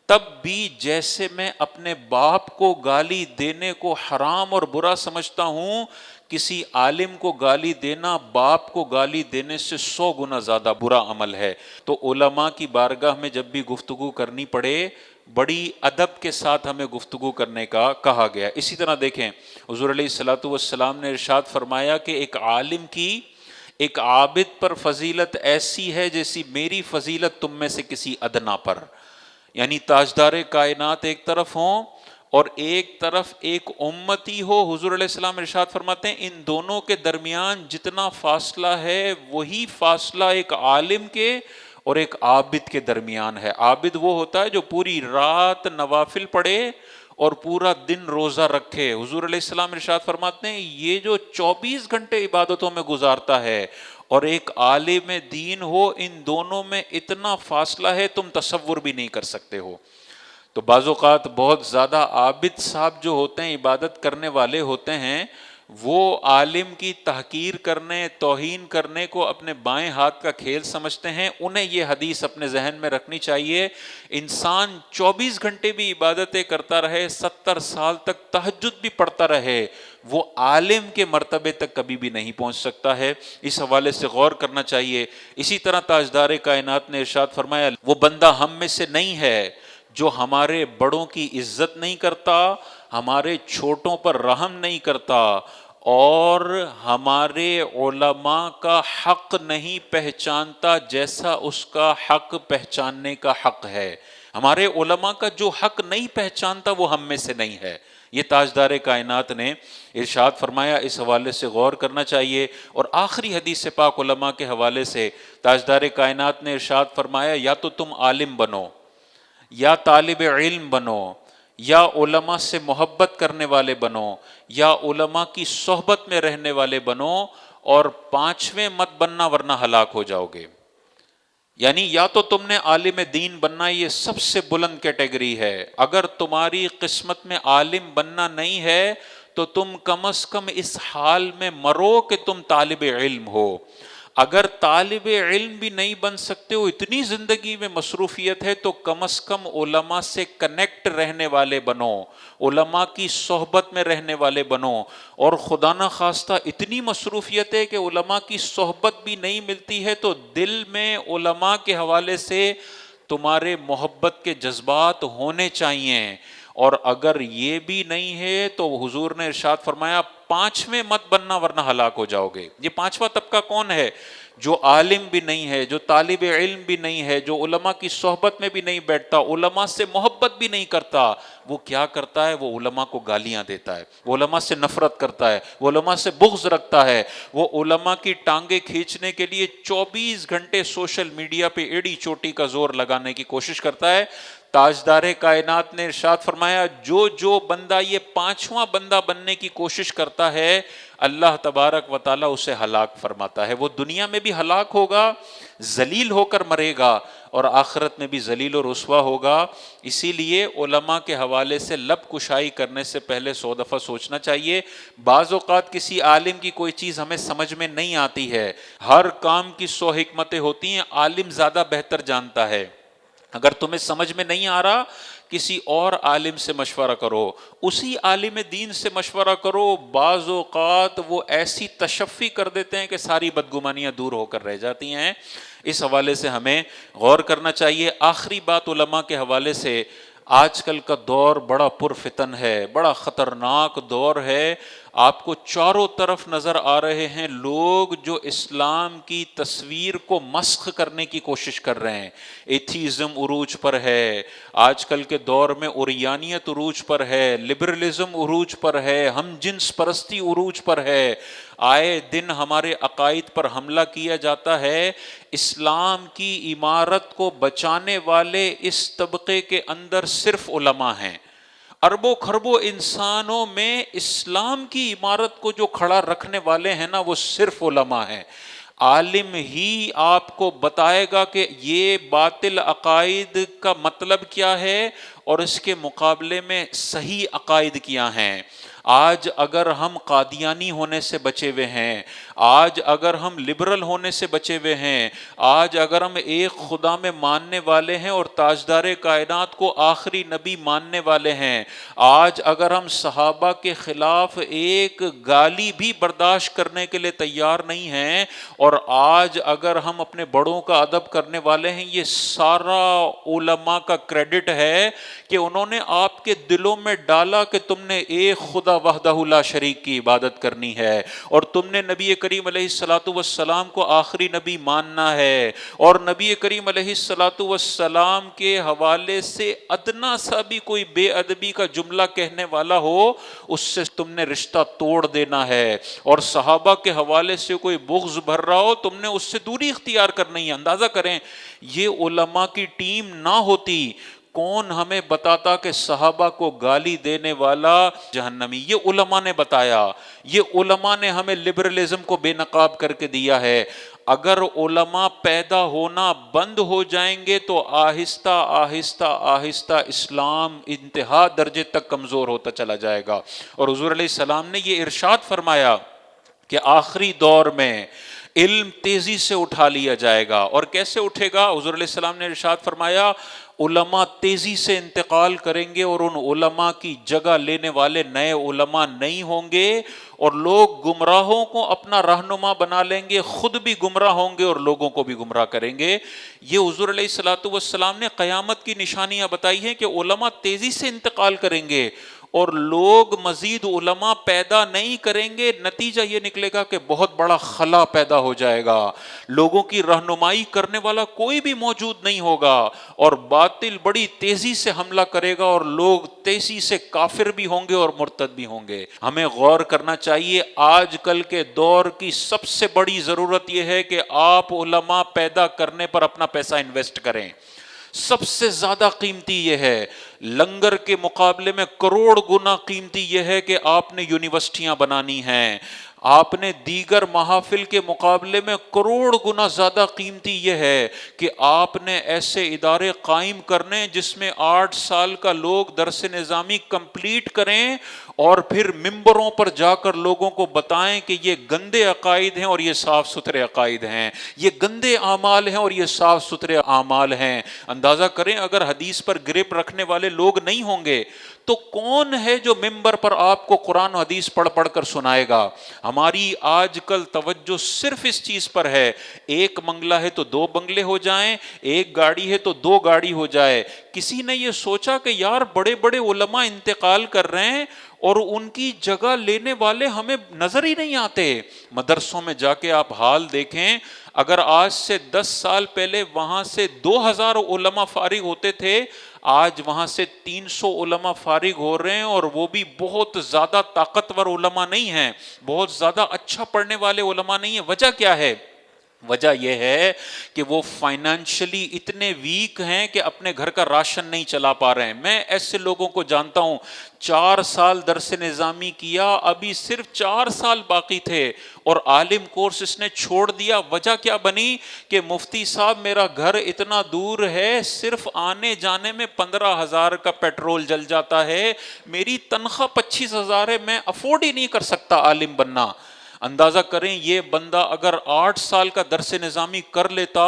تب بھی جیسے میں اپنے باپ کو گالی دینے کو حرام اور برا سمجھتا ہوں، کسی عالم کو گالی دینا باپ کو گالی دینے سے 100 گنا زیادہ برا عمل ہے۔ تو علماء کی بارگاہ میں جب بھی گفتگو کرنی پڑے، بڑی ادب کے ساتھ ہمیں گفتگو کرنے کا کہا گیا۔ اسی طرح دیکھیں حضور علیہ الصلوۃ والسلام نے ارشاد فرمایا کہ ایک عالم کی ایک عابد پر فضیلت ایسی ہے جیسی میری فضیلت تم میں سے کسی ادنا پر۔ یعنی تاجدار کائنات ایک طرف ہوں اور ایک طرف ایک امتی ہو۔ حضور علیہ السلام ارشاد فرماتے ہیں ان دونوں کے درمیان جتنا فاصلہ ہے وہی فاصلہ ایک عالم کے اور ایک عابد کے درمیان ہے۔ عابد وہ ہوتا ہے جو پوری رات نوافل پڑھے اور پورا دن روزہ رکھے۔ حضور علیہ السلام ارشاد فرماتے ہیں یہ جو 24 گھنٹے عبادتوں میں گزارتا ہے اور ایک عالم دین ہو، ان دونوں میں اتنا فاصلہ ہے تم تصور بھی نہیں کر سکتے ہو۔ تو بعض اوقات بہت زیادہ عابد صاحب جو ہوتے ہیں، عبادت کرنے والے ہوتے ہیں، وہ عالم کی تحقیر کرنے، توہین کرنے کو اپنے بائیں ہاتھ کا کھیل سمجھتے ہیں۔ انہیں یہ حدیث اپنے ذہن میں رکھنی چاہیے، انسان 24 گھنٹے بھی عبادتیں کرتا رہے، 70 سال تک تہجد بھی پڑھتا رہے، وہ عالم کے مرتبے تک کبھی بھی نہیں پہنچ سکتا ہے۔ اس حوالے سے غور کرنا چاہیے۔ اسی طرح تاجدار کائنات نے ارشاد فرمایا، وہ بندہ ہم میں سے نہیں ہے جو ہمارے بڑوں کی عزت نہیں کرتا، ہمارے چھوٹوں پر رحم نہیں کرتا، اور ہمارے علماء کا حق نہیں پہچانتا جیسا اس کا حق پہچاننے کا حق ہے۔ ہمارے علماء کا جو حق نہیں پہچانتا وہ ہم میں سے نہیں ہے۔ یہ تاجدار کائنات نے ارشاد فرمایا، اس حوالے سے غور کرنا چاہیے۔ اور آخری حدیث پاک علماء کے حوالے سے تاجدار کائنات نے ارشاد فرمایا، یا تو تم عالم بنو، یا طالب علم بنو، یا علماء سے محبت کرنے والے بنو، یا علماء کی صحبت میں رہنے والے بنو، اور پانچویں مت بننا ورنہ ہلاک ہو جاؤ گے۔ یعنی یا تو تم نے عالم دین بننا، یہ سب سے بلند کیٹیگری ہے۔ اگر تمہاری قسمت میں عالم بننا نہیں ہے تو تم کم از کم اس حال میں مرو کہ تم طالب علم ہو۔ اگر طالب علم بھی نہیں بن سکتے ہو، اتنی زندگی میں مصروفیت ہے، تو کم از کم علماء سے کنیکٹ رہنے والے بنو، علماء کی صحبت میں رہنے والے بنو۔ اور خدا نہ خواستہ اتنی مصروفیت ہے کہ علماء کی صحبت بھی نہیں ملتی ہے، تو دل میں علماء کے حوالے سے تمہارے محبت کے جذبات ہونے چاہیے۔ اور اگر یہ بھی نہیں ہے تو حضور نے ارشاد فرمایا، پانچویں مت بننا ورنہ ہلاک ہو جاؤ گے۔ یہ پانچواں طبقہ کون ہے؟ جو عالم بھی نہیں ہے، جو طالب علم بھی نہیں ہے، جو علماء کی صحبت میں بھی نہیں بیٹھتا، علماء سے محبت بھی نہیں کرتا۔ وہ کیا کرتا ہے؟ وہ علماء کو گالیاں دیتا ہے، وہ علماء سے نفرت کرتا ہے، وہ علماء سے بغض رکھتا ہے، وہ علماء کی ٹانگیں کھینچنے کے لیے 24 گھنٹے سوشل میڈیا پہ ایڑی چوٹی کا زور لگانے کی کوشش کرتا ہے۔ تاجدار کائنات نے ارشاد فرمایا، جو بندہ یہ پانچواں بندہ بننے کی کوشش کرتا ہے، اللہ تبارک و تعالیٰ اسے ہلاک فرماتا ہے۔ وہ دنیا میں بھی ہلاک ہوگا، ذلیل ہو کر مرے گا، اور آخرت میں بھی ذلیل و رسوا ہوگا۔ اسی لیے علماء کے حوالے سے لب کشائی کرنے سے پہلے 100 دفعہ سوچنا چاہیے۔ بعض اوقات کسی عالم کی کوئی چیز ہمیں سمجھ میں نہیں آتی ہے، ہر کام کی 100 حکمتیں ہوتی ہیں، عالم زیادہ بہتر جانتا ہے۔ اگر تمہیں سمجھ میں نہیں آ رہا، کسی اور عالم سے مشورہ کرو، اسی عالم دین سے مشورہ کرو۔ بعض اوقات وہ ایسی تشفی کر دیتے ہیں کہ ساری بدگمانیاں دور ہو کر رہ جاتی ہیں۔ اس حوالے سے ہمیں غور کرنا چاہیے۔ آخری بات علماء کے حوالے سے، آج کل کا دور بڑا پرفتن ہے، بڑا خطرناک دور ہے۔ آپ کو چاروں طرف نظر آ رہے ہیں لوگ جو اسلام کی تصویر کو مسخ کرنے کی کوشش کر رہے ہیں۔ ایتھیزم عروج پر ہے، آج کل کے دور میں اوریانیت عروج پر ہے، لبرلزم عروج پر ہے، ہم جنس پرستی عروج پر ہے۔ آئے دن ہمارے عقائد پر حملہ کیا جاتا ہے۔ اسلام کی عمارت کو بچانے والے اس طبقے کے اندر صرف علماء ہیں۔ اربوں خربوں انسانوں میں اسلام کی عمارت کو جو کھڑا رکھنے والے ہیں نا، وہ صرف علماء ہیں۔ عالم ہی آپ کو بتائے گا کہ یہ باطل عقائد کا مطلب کیا ہے اور اس کے مقابلے میں صحیح عقائد کیا ہیں۔ آج اگر ہم قادیانی ہونے سے بچے ہوئے ہیں، آج اگر ہم لبرل ہونے سے بچے ہوئے ہیں، آج اگر ہم ایک خدا میں ماننے والے ہیں اور تاجدار کائنات کو آخری نبی ماننے والے ہیں، آج اگر ہم صحابہ کے خلاف ایک گالی بھی برداشت کرنے کے لیے تیار نہیں ہیں، اور آج اگر ہم اپنے بڑوں کا ادب کرنے والے ہیں، یہ سارا علماء کا کریڈٹ ہے کہ انہوں نے آپ کے دلوں میں ڈالا کہ تم نے ایک خدا وحدہ لا شریک کی عبادت کرنی ہے، اور تم نے نبی کریم علیہ الصلوۃ والسلام کو آخری نبی ماننا ہے، اور نبی کریم علیہ الصلوۃ والسلام کے حوالے سے ادنا سا بھی کوئی بے ادبی کا جملہ کہنے والا ہو، اس سے تم نے رشتہ توڑ دینا ہے، اور صحابہ کے حوالے سے کوئی بغض بھر رہا ہو، تم نے اس سے دوری اختیار کرنی ہے۔ اندازہ کریں، یہ علماء کی ٹیم نہ ہوتی، کون ہمیں بتاتا کہ صحابہ کو گالی دینے والا جہنمی؟ یہ علماء نے بتایا، یہ علماء نے ہمیں لبرلزم کو بے نقاب کر کے دیا ہے۔ اگر علماء پیدا ہونا بند ہو جائیں گے تو آہستہ آہستہ آہستہ اسلام انتہا درجے تک کمزور ہوتا چلا جائے گا۔ اور حضور علیہ السلام نے یہ ارشاد فرمایا کہ آخری دور میں علم تیزی سے اٹھا لیا جائے گا۔ اور کیسے اٹھے گا؟ حضور علیہ السلام نے ارشاد فرمایا علماء تیزی سے انتقال کریں گے اور ان علماء کی جگہ لینے والے نئے علماء نہیں ہوں گے، اور لوگ گمراہوں کو اپنا رہنما بنا لیں گے، خود بھی گمراہ ہوں گے اور لوگوں کو بھی گمراہ کریں گے۔ یہ حضور علیہ الصلوۃ والسلام نے قیامت کی نشانیاں بتائی ہیں کہ علماء تیزی سے انتقال کریں گے اور لوگ مزید علماء پیدا نہیں کریں گے۔ نتیجہ یہ نکلے گا کہ بہت بڑا خلا پیدا ہو جائے گا، لوگوں کی رہنمائی کرنے والا کوئی بھی موجود نہیں ہوگا، اور باطل بڑی تیزی سے حملہ کرے گا اور لوگ تیزی سے کافر بھی ہوں گے اور مرتد بھی ہوں گے۔ ہمیں غور کرنا چاہیے، آج کل کے دور کی سب سے بڑی ضرورت یہ ہے کہ آپ علماء پیدا کرنے پر اپنا پیسہ انویسٹ کریں۔ سب سے زیادہ قیمتی یہ ہے، لنگر کے مقابلے میں کروڑ گنا قیمتی یہ ہے کہ آپ نے یونیورسٹیاں بنانی ہیں۔ آپ نے دیگر محافل کے مقابلے میں کروڑ گنا زیادہ قیمتی یہ ہے کہ آپ نے ایسے ادارے قائم کرنے جس میں 8 سال کا لوگ درس نظامی کمپلیٹ کریں اور پھر ممبروں پر جا کر لوگوں کو بتائیں کہ یہ گندے عقائد ہیں اور یہ صاف ستھرے عقائد ہیں، یہ گندے اعمال ہیں اور یہ صاف ستھرے اعمال ہیں۔ اندازہ کریں اگر حدیث پر گرپ رکھنے والے لوگ نہیں ہوں گے تو کون ہے جو ممبر پر آپ کو قرآن و حدیث پڑھ پڑھ کر سنائے گا؟ ہماری آج کل توجہ صرف اس چیز پر ہے، ایک بنگلہ ہے تو 2 بنگلے ہو جائیں، ایک گاڑی ہے تو 2 گاڑی ہو جائے۔ کسی نے یہ سوچا کہ یار بڑے بڑے علماء انتقال کر رہے ہیں اور ان کی جگہ لینے والے ہمیں نظر ہی نہیں آتے۔ مدرسوں میں جا کے آپ حال دیکھیں، اگر آج سے 10 سال پہلے وہاں سے 2000 علماء فارغ ہوتے تھے، آج وہاں سے 300 علماء فارغ ہو رہے ہیں، اور وہ بھی بہت زیادہ طاقتور علماء نہیں ہیں، بہت زیادہ اچھا پڑھنے والے علماء نہیں ہیں۔ وجہ کیا ہے؟ وجہ یہ ہے کہ وہ فائنانشلی اتنے ویک ہیں کہ اپنے گھر کا راشن نہیں چلا پا رہے ہیں۔ میں ایسے لوگوں کو جانتا ہوں، 4 سال درس نظامی کیا، ابھی صرف 4 سال باقی تھے اور عالم کورس اس نے چھوڑ دیا۔ وجہ کیا بنی کہ مفتی صاحب میرا گھر اتنا دور ہے، صرف آنے جانے میں 15,000 کا پیٹرول جل جاتا ہے، میری تنخواہ 25,000 ہے، میں افورڈ ہی نہیں کر سکتا عالم بننا۔ اندازہ کریں یہ بندہ اگر 8 سال کا درس نظامی کر لیتا،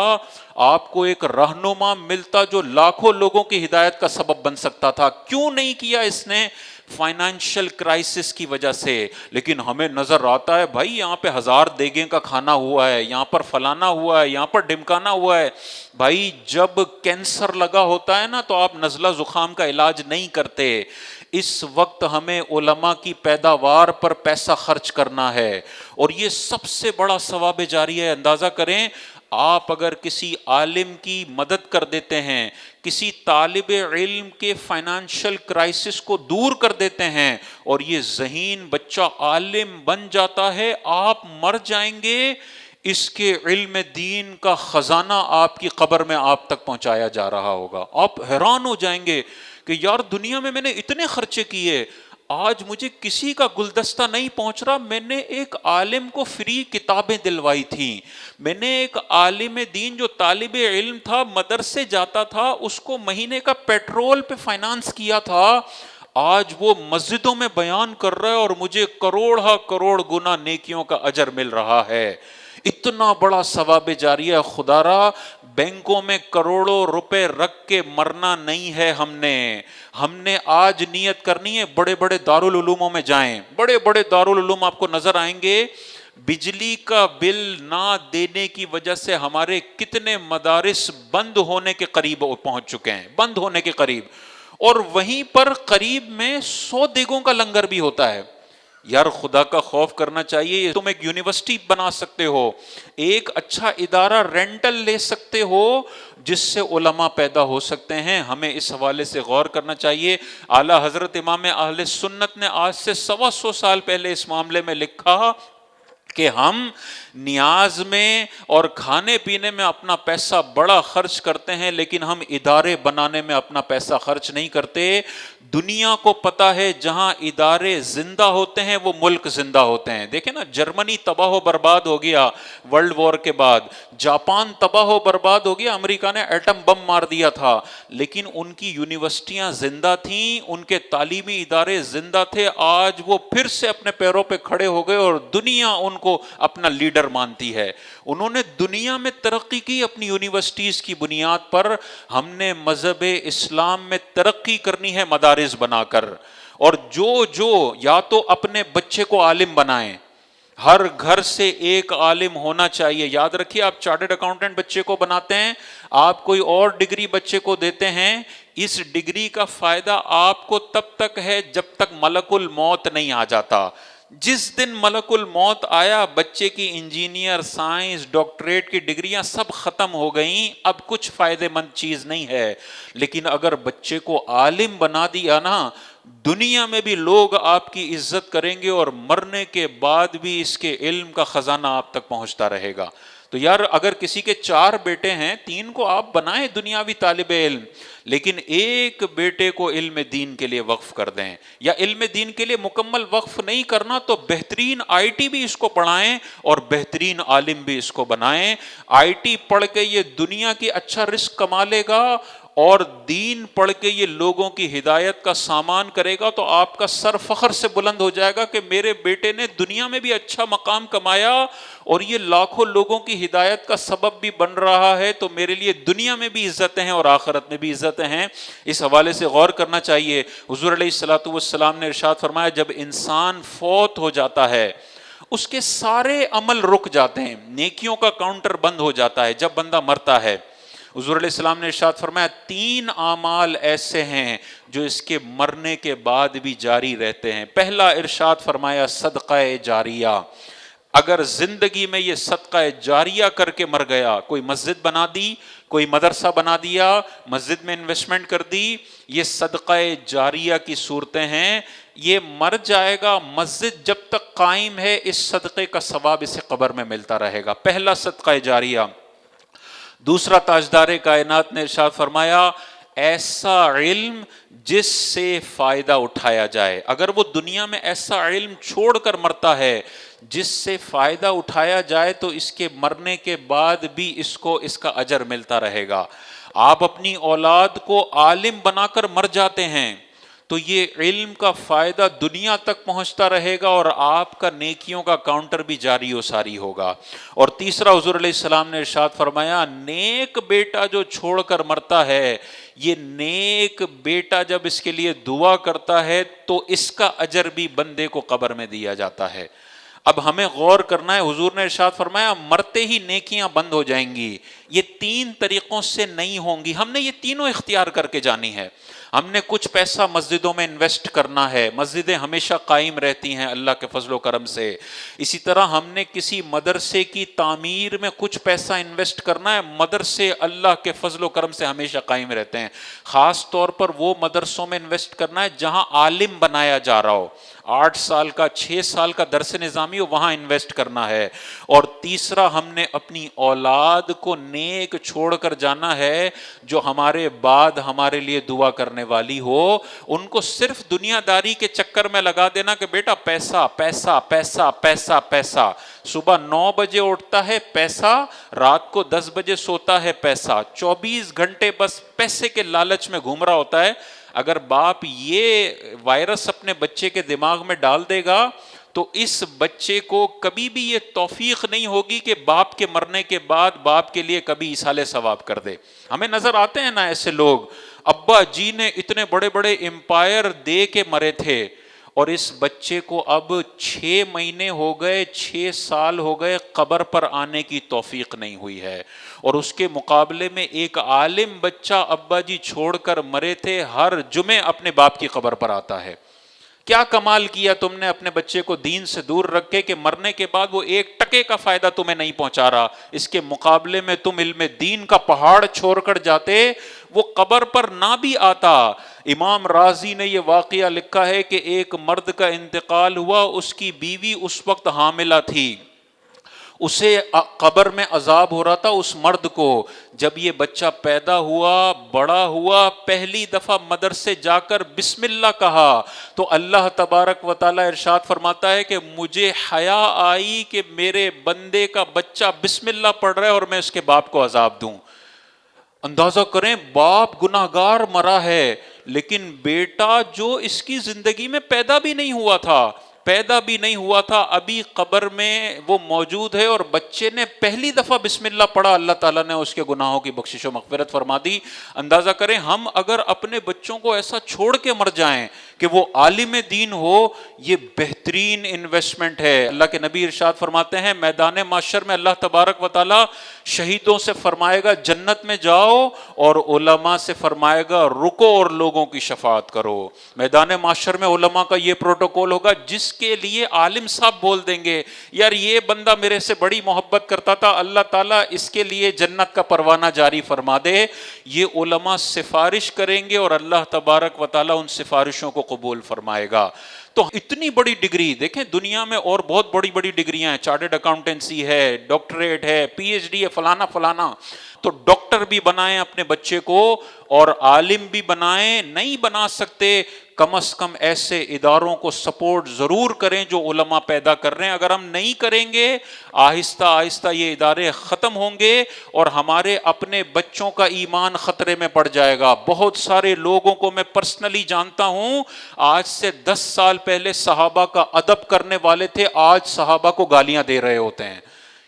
آپ کو ایک رہنما ملتا جو لاکھوں لوگوں کی ہدایت کا سبب بن سکتا تھا۔ کیوں نہیں کیا اس نے؟ فائنانشل کرائسس کی وجہ سے۔ لیکن ہمیں نظر آتا ہے بھائی یہاں پہ 1000 دیگیں کا کھانا ہوا ہے، یہاں پر فلانا ہوا ہے، یہاں پر ڈمکانا ہوا ہے۔ بھائی جب کینسر لگا ہوتا ہے نا تو آپ نزلہ زکام کا علاج نہیں کرتے۔ اس وقت ہمیں علماء کی پیداوار پر پیسہ خرچ کرنا ہے، اور یہ سب سے بڑا ثواب جاریہ ہے۔ اندازہ کریں آپ اگر کسی عالم کی مدد کر دیتے ہیں، کسی طالب علم کے فائنانشل کرائسس کو دور کر دیتے ہیں اور یہ ذہین بچہ عالم بن جاتا ہے، آپ مر جائیں گے، اس کے علم دین کا خزانہ آپ کی قبر میں آپ تک پہنچایا جا رہا ہوگا۔ آپ حیران ہو جائیں گے کہ یار دنیا میں میں نے اتنے خرچے کیے، آج مجھے کسی کا گلدستہ نہیں پہنچ رہا۔ میں نے ایک عالم کو فری کتابیں دلوائی تھیں، میں نے ایک عالم دین جو طالب علم تھا مدرسے جاتا تھا اس کو مہینے کا پیٹرول پہ فائنانس کیا تھا، آج وہ مسجدوں میں بیان کر رہا ہے اور مجھے کروڑ کروڑ گنا نیکیوں کا اجر مل رہا ہے۔ اتنا بڑا ثواب جاریہ ہے۔ خدا را بینکوں میں کروڑوں روپے رکھ کے مرنا نہیں ہے۔ ہم نے آج نیت کرنی ہے بڑے بڑے دارالعلوموں میں جائیں۔ بڑے بڑے دارالعلوم آپ کو نظر آئیں گے، بجلی کا بل نہ دینے کی وجہ سے ہمارے کتنے مدارس بند ہونے کے قریب پہنچ چکے ہیں، بند ہونے کے قریب، اور وہیں پر قریب میں 100 دیگوں کا لنگر بھی ہوتا ہے۔ یار خدا کا خوف کرنا چاہیے۔ تم ایک یونیورسٹی بنا سکتے ہو، ایک اچھا ادارہ رینٹل لے سکتے ہو جس سے علماء پیدا ہو سکتے ہیں۔ ہمیں اس حوالے سے غور کرنا چاہیے۔ اعلیٰ حضرت امام اہل سنت نے آج سے 125 سال پہلے اس معاملے میں لکھا کہ ہم نیاز میں اور کھانے پینے میں اپنا پیسہ بڑا خرچ کرتے ہیں، لیکن ہم ادارے بنانے میں اپنا پیسہ خرچ نہیں کرتے۔ دنیا کو پتا ہے جہاں ادارے زندہ ہوتے ہیں وہ ملک زندہ ہوتے ہیں۔ دیکھیں نا، جرمنی تباہ و برباد ہو گیا ورلڈ وار کے بعد، جاپان تباہ و برباد ہو گیا، امریکہ نے ایٹم بم مار دیا تھا، لیکن ان کی یونیورسٹیاں زندہ تھیں، ان کے تعلیمی ادارے زندہ تھے۔ آج وہ پھر سے اپنے پیروں پہ کھڑے ہو گئے اور دنیا ان کو اپنا لیڈر مانتی ہے۔ انہوں نے دنیا میں ترقی کی اپنی یونیورسٹیز کی بنیاد پر۔ ہم نے مذہب اسلام میں ترقی کرنی ہے مدارس بنا کر، اور جو یا تو اپنے بچے کو عالم بنائیں، ہر گھر سے ایک عالم ہونا چاہیے۔ یاد رکھیے، آپ چارٹرڈ اکاؤنٹنٹ بچے کو بناتے ہیں، آپ کوئی اور ڈگری بچے کو دیتے ہیں، اس ڈگری کا فائدہ آپ کو تب تک ہے جب تک ملک الموت نہیں آ جاتا۔ جس دن ملک الموت آیا، بچے کی انجینئر، سائنس، ڈاکٹریٹ کی ڈگریاں سب ختم ہو گئیں، اب کچھ فائدے مند چیز نہیں ہے۔ لیکن اگر بچے کو عالم بنا دیا نا، دنیا میں بھی لوگ آپ کی عزت کریں گے، اور مرنے کے بعد بھی اس کے علم کا خزانہ آپ تک پہنچتا رہے گا۔ تو یار، اگر کسی کے 4 بیٹے ہیں، 3 کو آپ بنائیں دنیاوی طالب علم، لیکن ایک بیٹے کو علم دین کے لیے وقف کر دیں، یا علم دین کے لیے مکمل وقف نہیں کرنا تو بہترین آئی ٹی بھی اس کو پڑھائیں اور بہترین عالم بھی اس کو بنائیں۔ آئی ٹی پڑھ کے یہ دنیا کی اچھا رزق کما لے گا، اور دین پڑھ کے یہ لوگوں کی ہدایت کا سامان کرے گا، تو آپ کا سر فخر سے بلند ہو جائے گا کہ میرے بیٹے نے دنیا میں بھی اچھا مقام کمایا اور یہ لاکھوں لوگوں کی ہدایت کا سبب بھی بن رہا ہے، تو میرے لیے دنیا میں بھی عزتیں ہیں اور آخرت میں بھی عزتیں ہیں۔ اس حوالے سے غور کرنا چاہیے۔ حضور علیہ الصلوۃ والسلام نے ارشاد فرمایا، جب انسان فوت ہو جاتا ہے اس کے سارے عمل رک جاتے ہیں، نیکیوں کا کاؤنٹر بند ہو جاتا ہے جب بندہ مرتا ہے۔ حضور علیہ السلام نے ارشاد فرمایا، 3 اعمال ایسے ہیں جو اس کے مرنے کے بعد بھی جاری رہتے ہیں۔ پہلا ارشاد فرمایا، صدقہ جاریہ۔ اگر زندگی میں یہ صدقہ جاریہ کر کے مر گیا، کوئی مسجد بنا دی، کوئی مدرسہ بنا دیا، مسجد میں انویسٹمنٹ کر دی، یہ صدقہ جاریہ کی صورتیں ہیں۔ یہ مر جائے گا، مسجد جب تک قائم ہے اس صدقے کا ثواب اسے قبر میں ملتا رہے گا۔ پہلا صدقہ جاریہ۔ دوسرا، تاجدار کائنات نے ارشاد فرمایا، ایسا علم جس سے فائدہ اٹھایا جائے۔ اگر وہ دنیا میں ایسا علم چھوڑ کر مرتا ہے جس سے فائدہ اٹھایا جائے، تو اس کے مرنے کے بعد بھی اس کو اس کا اجر ملتا رہے گا۔ آپ اپنی اولاد کو عالم بنا کر مر جاتے ہیں تو یہ علم کا فائدہ دنیا تک پہنچتا رہے گا، اور آپ کا نیکیوں کا کاؤنٹر بھی جاری و ساری ہوگا۔ اور تیسرا، حضور علیہ السلام نے ارشاد فرمایا، نیک بیٹا جو چھوڑ کر مرتا ہے، یہ نیک بیٹا جب اس کے لیے دعا کرتا ہے تو اس کا اجر بھی بندے کو قبر میں دیا جاتا ہے۔ اب ہمیں غور کرنا ہے، حضور نے ارشاد فرمایا مرتے ہی نیکیاں بند ہو جائیں گی، یہ 3 طریقوں سے نہیں ہوں گی۔ ہم نے یہ تینوں اختیار کر کے جانی ہے۔ ہم نے کچھ پیسہ مسجدوں میں انویسٹ کرنا ہے، مسجدیں ہمیشہ قائم رہتی ہیں اللہ کے فضل و کرم سے۔ اسی طرح ہم نے کسی مدرسے کی تعمیر میں کچھ پیسہ انویسٹ کرنا ہے، مدرسے اللہ کے فضل و کرم سے ہمیشہ قائم رہتے ہیں۔ خاص طور پر وہ مدرسوں میں انویسٹ کرنا ہے جہاں عالم بنایا جا رہا ہو، 8 سال کا 6 سال کا درس نظامی ہو، وہاں انویسٹ کرنا ہے۔ اور تیسرا، ہم نے اپنی اولاد کو نیک چھوڑ کر جانا ہے جو ہمارے بعد ہمارے لیے دعا کرنے والی ہو۔ ان کو صرف دنیا داری کے چکر میں لگا دینا کہ بیٹا پیسہ پیسہ پیسہ پیسہ پیسہ، صبح 9 بجے اٹھتا ہے پیسہ، رات کو 10 بجے سوتا ہے پیسہ، 24 گھنٹے بس پیسے کے لالچ میں گھوم رہا ہوتا ہے۔ اگر باپ یہ وائرس اپنے بچے کے دماغ میں ڈال دے گا تو اس بچے کو کبھی بھی یہ توفیق نہیں ہوگی کہ باپ کے مرنے کے بعد باپ کے لیے کبھی ایصال ثواب کر دے۔ ہمیں نظر آتے ہیں نا ایسے لوگ، ابا جی نے اتنے بڑے بڑے امپائر دے کے مرے تھے، اور اس بچے کو اب 6 مہینے ہو گئے، 6 سال ہو گئے، قبر پر آنے کی توفیق نہیں ہوئی ہے۔ اور اس کے مقابلے میں ایک عالم بچہ ابا جی چھوڑ کر مرے تھے، ہر جمعے اپنے باپ کی قبر پر آتا ہے۔ کیا کمال کیا تم نے اپنے بچے کو دین سے دور رکھ کے کہ مرنے کے بعد وہ 1 ٹکے کا فائدہ تمہیں نہیں پہنچا رہا، اس کے مقابلے میں تم علم دین کا پہاڑ چھوڑ کر جاتے، وہ قبر پر نہ بھی آتا۔ امام رازی نے یہ واقعہ لکھا ہے کہ ایک مرد کا انتقال ہوا، اس کی بیوی اس وقت حاملہ تھی، اسے قبر میں عذاب ہو رہا تھا اس مرد کو. جب یہ بچہ پیدا ہوا، بڑا ہوا، پہلی دفعہ مدرسے جا کر بسم اللہ کہا تو اللہ تبارک و تعالیٰ ارشاد فرماتا ہے کہ مجھے حیا آئی کہ میرے بندے کا بچہ بسم اللہ پڑھ رہا ہے اور میں اس کے باپ کو عذاب دوں. اندازہ کریں، باپ گناہگار مرا ہے، لیکن بیٹا جو اس کی زندگی میں پیدا بھی نہیں ہوا تھا، ابھی قبر میں وہ موجود ہے، اور بچے نے پہلی دفعہ بسم اللہ پڑھا، اللہ تعالیٰ نے اس کے گناہوں کی بخشش و مغفرت فرما دی. اندازہ کریں ہم اگر اپنے بچوں کو ایسا چھوڑ کے مر جائیں کہ وہ عالم دین ہو، یہ بہترین انویسٹمنٹ ہے. اللہ کے نبی ارشاد فرماتے ہیں میدان محشر میں اللہ تبارک و تعالیٰ شہیدوں سے فرمائے گا جنت میں جاؤ، اور علماء سے فرمائے گا رکو اور لوگوں کی شفاعت کرو. میدان محشر میں علماء کا یہ پروٹوکول ہوگا جس کے لیے عالم صاحب بول دیں گے یار یہ بندہ میرے سے بڑی محبت کرتا تھا، اللہ تعالیٰ اس کے لیے جنت کا پروانہ جاری فرما دے. یہ علماء سفارش کریں گے اور اللہ تبارک و تعالیٰ ان سفارشوں کو قبول فرمائے گا. تو اتنی بڑی ڈگری دیکھیں، دنیا میں اور بہت بڑی بڑی ڈگریاں ہیں، چارٹرڈ اکاؤنٹنسی ہے، ڈاکٹریٹ ہے، پی ایچ ڈی ہے، فلانا. تو ڈاکٹر بھی بنائیں اپنے بچے کو اور عالم بھی بنائیں. نہیں بنا سکتے، کم از کم ایسے اداروں کو سپورٹ ضرور کریں جو علماء پیدا کر رہے ہیں. اگر ہم نہیں کریں گے آہستہ آہستہ یہ ادارے ختم ہوں گے اور ہمارے اپنے بچوں کا ایمان خطرے میں پڑ جائے گا. بہت سارے لوگوں کو میں پرسنلی جانتا ہوں، آج سے 10 سال پہلے صحابہ کا ادب کرنے والے تھے، آج صحابہ کو گالیاں دے رہے ہوتے ہیں.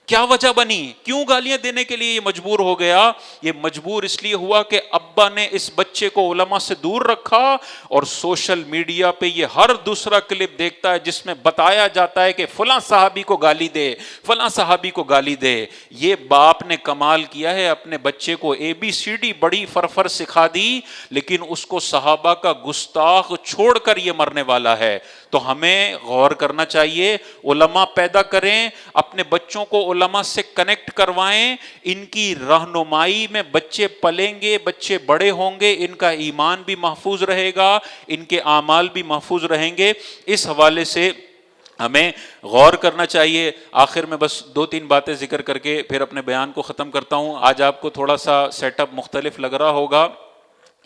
کیا وجہ بنی؟ کیوں گالیاں دینے کے لیے یہ مجبور ہو گیا؟ یہ مجبور اس لیے ہوا کہ ابا نے اس بچے کو علماء سے دور رکھا، اور سوشل میڈیا پہ یہ ہر دوسرا کلپ دیکھتا ہے جس میں بتایا جاتا ہے کہ فلاں صحابی کو گالی دے، فلاں صحابی کو گالی دے. یہ باپ نے کمال کیا ہے، اپنے بچے کو ABCD بڑی فرفر سکھا دی، لیکن اس کو صحابہ کا گستاخ چھوڑ کر یہ مرنے والا ہے. تو ہمیں غور کرنا چاہیے، علماء پیدا کریں، اپنے بچوں کو علماء سے کنیکٹ کروائیں، ان کی رہنمائی میں بچے پلیں گے، بچے بڑے ہوں گے، ان کا ایمان بھی محفوظ رہے گا، ان کے اعمال بھی محفوظ رہیں گے. اس حوالے سے ہمیں غور کرنا چاہیے. آخر میں بس 2-3 باتیں ذکر کر کے پھر اپنے بیان کو ختم کرتا ہوں. آج آپ کو تھوڑا سا سیٹ اپ مختلف لگ رہا ہوگا.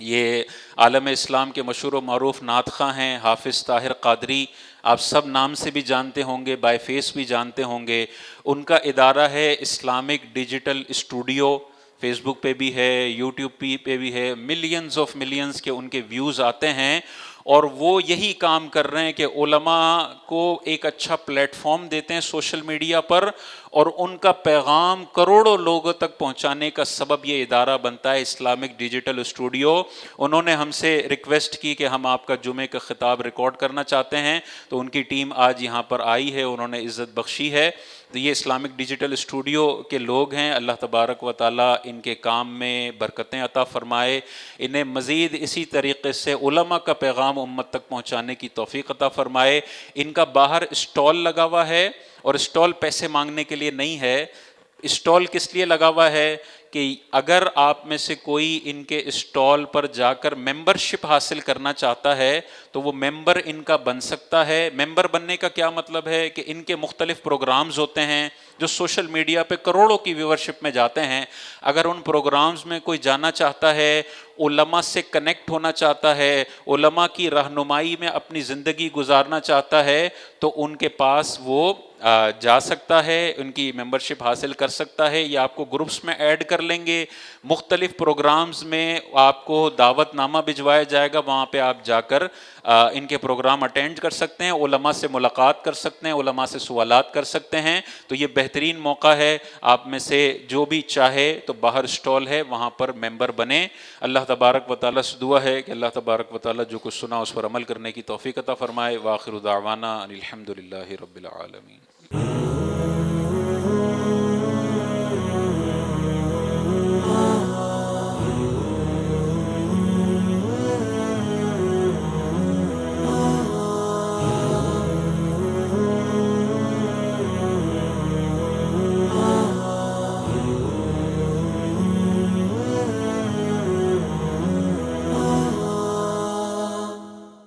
یہ عالم اسلام کے مشہور و معروف نعت خواں ہیں حافظ طاہر قادری، آپ سب نام سے بھی جانتے ہوں گے، بائی فیس بھی جانتے ہوں گے. ان کا ادارہ ہے اسلامک ڈیجیٹل اسٹوڈیو، فیس بک پہ بھی ہے، یوٹیوب پہ بھی ہے. ملینز کے ان کے ویوز آتے ہیں، اور وہ یہی کام کر رہے ہیں کہ علماء کو ایک اچھا پلیٹ فارم دیتے ہیں سوشل میڈیا پر، اور ان کا پیغام کروڑوں لوگوں تک پہنچانے کا سبب یہ ادارہ بنتا ہے اسلامک ڈیجیٹل اسٹوڈیو. انہوں نے ہم سے ریکویسٹ کی کہ ہم آپ کا جمعے کا خطاب ریکارڈ کرنا چاہتے ہیں، تو ان کی ٹیم آج یہاں پر آئی ہے، انہوں نے عزت بخشی ہے. تو یہ اسلامک ڈیجیٹل اسٹوڈیو کے لوگ ہیں، اللہ تبارک و تعالیٰ ان کے کام میں برکتیں عطا فرمائے، انہیں مزید اسی طریقے سے علماء کا پیغام امت تک پہنچانے کی توفیق عطا فرمائے. ان کا باہر اسٹال لگا ہوا ہے، اور اسٹال پیسے مانگنے کے لیے نہیں ہے. اسٹال کس لیے لگا ہوا ہے کہ اگر آپ میں سے کوئی ان کے اسٹال پر جا کر ممبرشپ حاصل کرنا چاہتا ہے تو وہ ممبر ان کا بن سکتا ہے. ممبر بننے کا کیا مطلب ہے کہ ان کے مختلف پروگرامز ہوتے ہیں جو سوشل میڈیا پہ کروڑوں کی ویورشپ میں جاتے ہیں. اگر ان پروگرامز میں کوئی جانا چاہتا ہے، علماء سے کنیکٹ ہونا چاہتا ہے، علماء کی رہنمائی میں اپنی زندگی گزارنا چاہتا ہے، تو ان کے پاس وہ جا سکتا ہے، ان کی ممبرشپ حاصل کر سکتا ہے، یا آپ کو گروپس میں ایڈ کر لیں گے. مختلف پروگرامز میں آپ کو دعوت نامہ بھجوایا جائے گا، وہاں پہ آپ جا کر ان کے پروگرام اٹینڈ کر سکتے ہیں، علماء سے ملاقات کر سکتے ہیں، علماء سے سوالات کر سکتے ہیں. تو یہ بہترین موقع ہے، آپ میں سے جو بھی چاہے تو باہر اسٹال ہے وہاں پر ممبر بنے. اللہ تبارک و تعالیٰ سے دعا ہے کہ اللہ تبارک و تعالیٰ جو کچھ سنا اس پر عمل کرنے کی توفیق عطا فرمائے. وآخر دعوانا ان الحمد للہ رب العالمین.